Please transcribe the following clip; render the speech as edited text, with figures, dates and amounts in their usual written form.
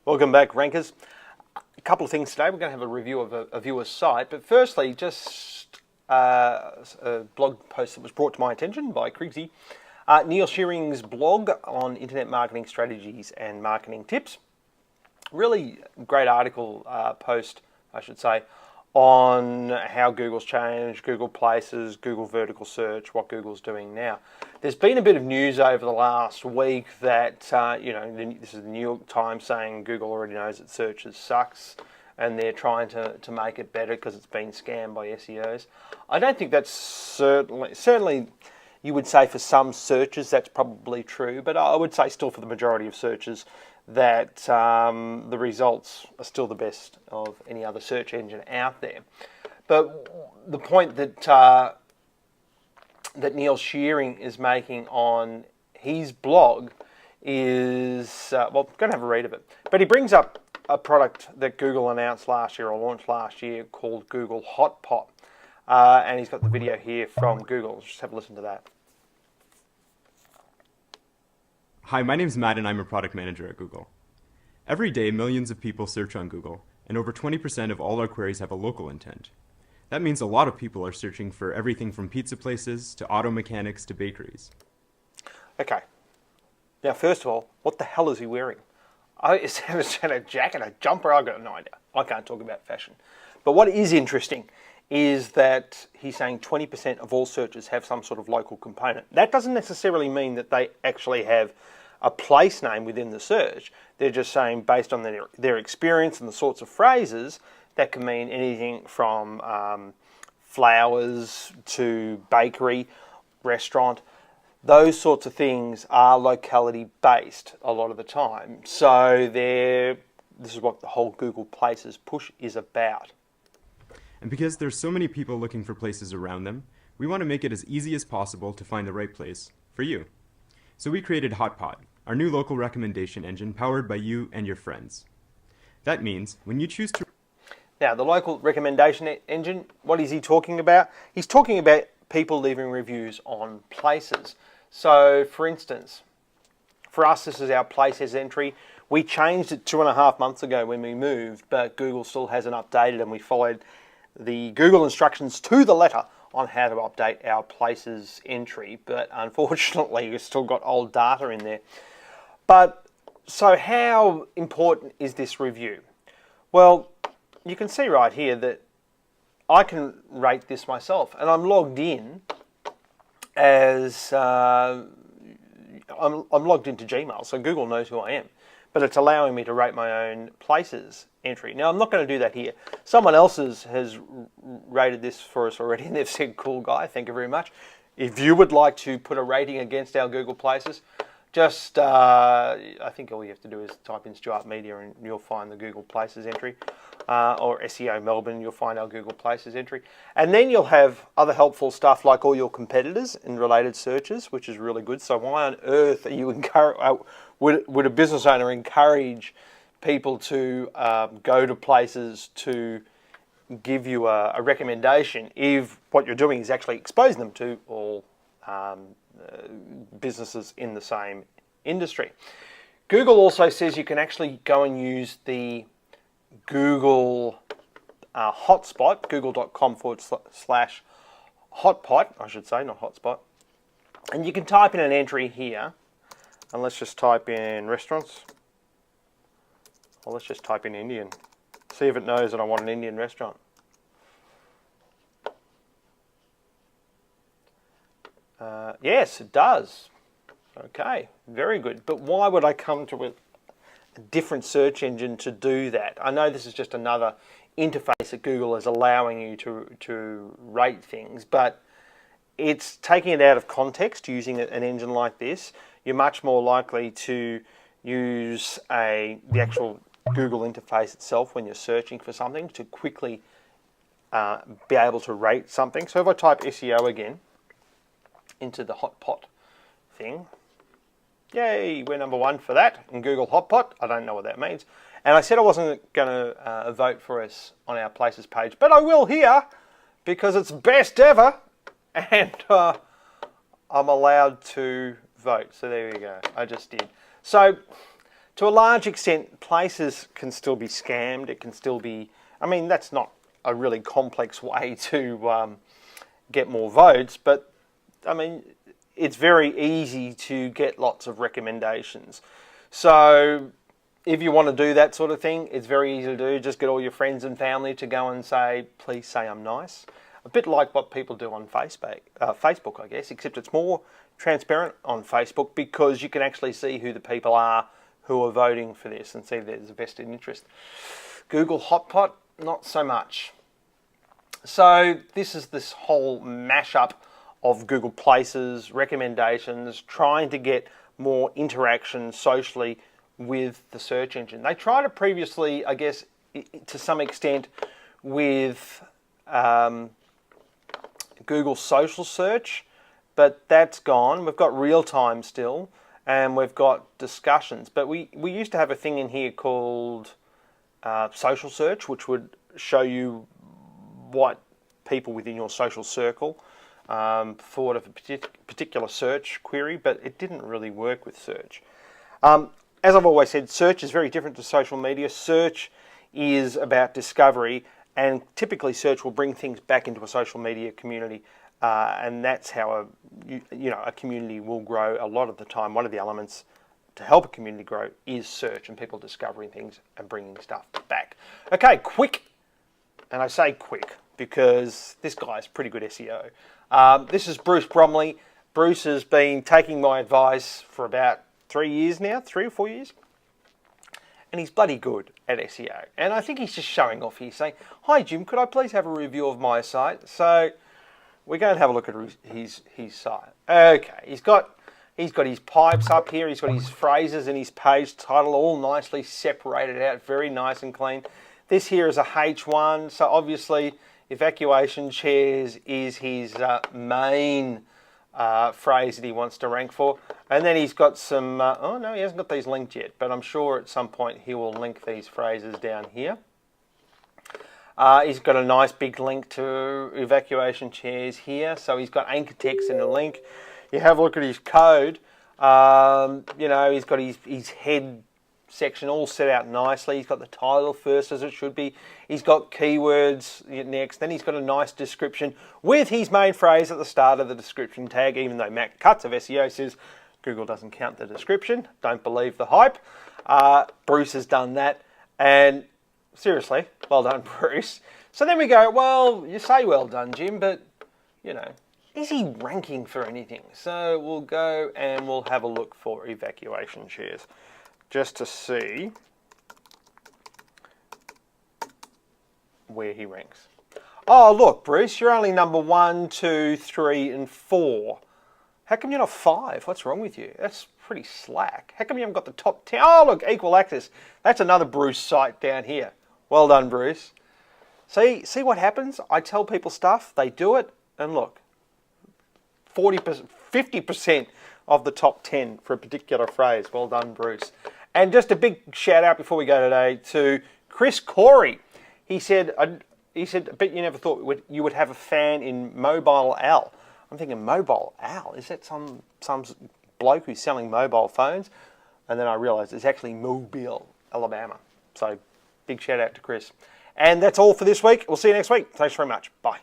Welcome back, Rankers. A couple of things today. We're going to have a review of a viewer's site, but firstly, just a blog post that was brought to my attention by Krigsy. Neil Shearing's blog on internet marketing strategies and marketing tips. Really great article, post, I should say, on how Google's changed, Google Places, Google vertical search, what Google's doing now. There's been a bit of news over the last week that, this is the New York Times saying Google already knows that searches sucks and they're trying to make it better because it's been scammed by SEOs. I don't think that's certainly you would say for some searches that's probably true, but I would say still for the majority of searches that the results are still the best of any other search engine out there. But the point that Neil Shearing is making on his blog is, going to have a read of it. But he brings up a product that Google announced last year or launched last year called Google Hotpot. And he's got the video here from Google. Let's just have a listen to that. Hi, my name's Matt and I'm a product manager at Google. Every day, millions of people search on Google, and over 20% of all our queries have a local intent. That means a lot of people are searching for everything from pizza places to auto mechanics to bakeries. Okay. Now, first of all, what the hell is he wearing? Is that a jacket, a jumper? I've got no idea. I can't talk about fashion. But what is interesting is that he's saying 20% of all searches have some sort of local component. That doesn't necessarily mean that they actually have a place name within the search. They're just saying based on their experience and the sorts of phrases, that can mean anything from flowers to bakery, restaurant. Those sorts of things are locality based a lot of the time. So this is what the whole Google Places push is about. And because there's so many people looking for places around them, we want to make it as easy as possible to find the right place for you. So we created hotpot, our new local recommendation engine powered by you and your friends. That means when you choose to... Now, the local recommendation engine, what is he talking about? He's talking about people leaving reviews on places. So, for instance, for us, this is our places entry. We changed it 2.5 months ago when we moved, but Google still hasn't updated, and we followed the Google instructions to the letter on how to update our places entry, but unfortunately we've still got old data in there. But so how important is this review? Well, you can see right here that I can rate this myself, and I'm logged in as I'm logged into Gmail, so Google knows who I am, but it's allowing me to rate my own places entry. Now, I'm not going to do that here. Someone else has rated this for us already, and they've said, cool guy, thank you very much. If you would like to put a rating against our Google Places, just, I think all you have to do is type in Stuart Media and you'll find the Google Places entry, or SEO Melbourne, you'll find our Google Places entry. And then you'll have other helpful stuff like all your competitors in related searches, which is really good. So why on earth are you would a business owner encourage people to go to places to give you a recommendation if what you're doing is actually exposing them to all businesses in the same industry? Google also says you can actually go and use the Google hotspot, google.com/hotpot, I should say, not hotspot. And you can type in an entry here, and let's just type in restaurants. Well, let's just type in Indian. See if it knows that I want an Indian restaurant. Yes, it does. Okay, very good. But why would I come to a different search engine to do that? I know this is just another interface that Google is allowing you to rate things, but it's taking it out of context using an engine like this. You're much more likely to use the actual Google interface itself when you're searching for something to quickly be able to rate something. So if I type SEO again into the hotpot thing, yay, we're number 1 for that in Google Hotpot. I don't know what that means. And I said I wasn't going to vote for us on our places page, but I will here because it's best ever, and I'm allowed to vote. So there we go. I just did. So to a large extent, places can still be scammed. It can still be, I mean, that's not a really complex way to get more votes, but I mean, it's very easy to get lots of recommendations. So if you want to do that sort of thing, it's very easy to do. Just get all your friends and family to go and say, please say I'm nice. A bit like what people do on Facebook, I guess, except it's more transparent on Facebook because you can actually see who the people are who are voting for this and see there's a vested interest. Google Hotpot, not so much. So this is this whole mashup of Google Places, recommendations, trying to get more interaction socially with the search engine. They tried it previously, I guess, to some extent with Google Social Search, but that's gone. We've got real time still, and we've got discussions. But we used to have a thing in here called Social Search, which would show you what people within your social circle thought of a particular search query, but it didn't really work with search. As I've always said, search is very different to social media. Search is about discovery, and typically search will bring things back into a social media community, and that's how a community will grow a lot of the time. One of the elements to help a community grow is search and people discovering things and bringing stuff back. Okay, quick, and I say quick because this guy's pretty good SEO. This is Bruce Bromley. Bruce has been taking my advice for about 3 years now, 3 or 4 years. And he's bloody good at SEO. And I think he's just showing off here, saying, hi Jim, could I please have a review of my site? So we're going to have a look at his site. Okay, he's got his pipes up here, he's got his phrases and his page title all nicely separated out, very nice and clean. This here is a H1, so obviously evacuation chairs is his main phrase that he wants to rank for. And then he's got some, oh no, he hasn't got these linked yet, but I'm sure at some point he will link these phrases down here. He's got a nice big link to evacuation chairs here, so he's got anchor text in the link. You have a look at his code, he's got his head section all set out nicely. He's got the title first as it should be. He's got keywords next. Then he's got a nice description with his main phrase at the start of the description tag, even though Matt Cutts of SEO says Google doesn't count the description. Don't believe the hype. Bruce has done that. And seriously, well done, Bruce. So then we go, well, you say well done, Jim, but, is he ranking for anything? So we'll go and we'll have a look for evacuation chairs, just to see where he ranks. Oh, look, Bruce, you're only number 1, 2, 3, and 4. How come you're not 5? What's wrong with you? That's pretty slack. How come you haven't got the top 10? Oh, look, equal access. That's another Bruce site down here. Well done, Bruce. See what happens? I tell people stuff, they do it, and look, 40%, 50% of the top 10 for a particular phrase. Well done, Bruce. And just a big shout out before we go today to Chris Corey. He said, I bet you never thought you would have a fan in Mobile Al. I'm thinking, Mobile Al? Is that some bloke who's selling mobile phones? And then I realised it's actually Mobile, Alabama. So big shout out to Chris. And that's all for this week. We'll see you next week. Thanks very much. Bye.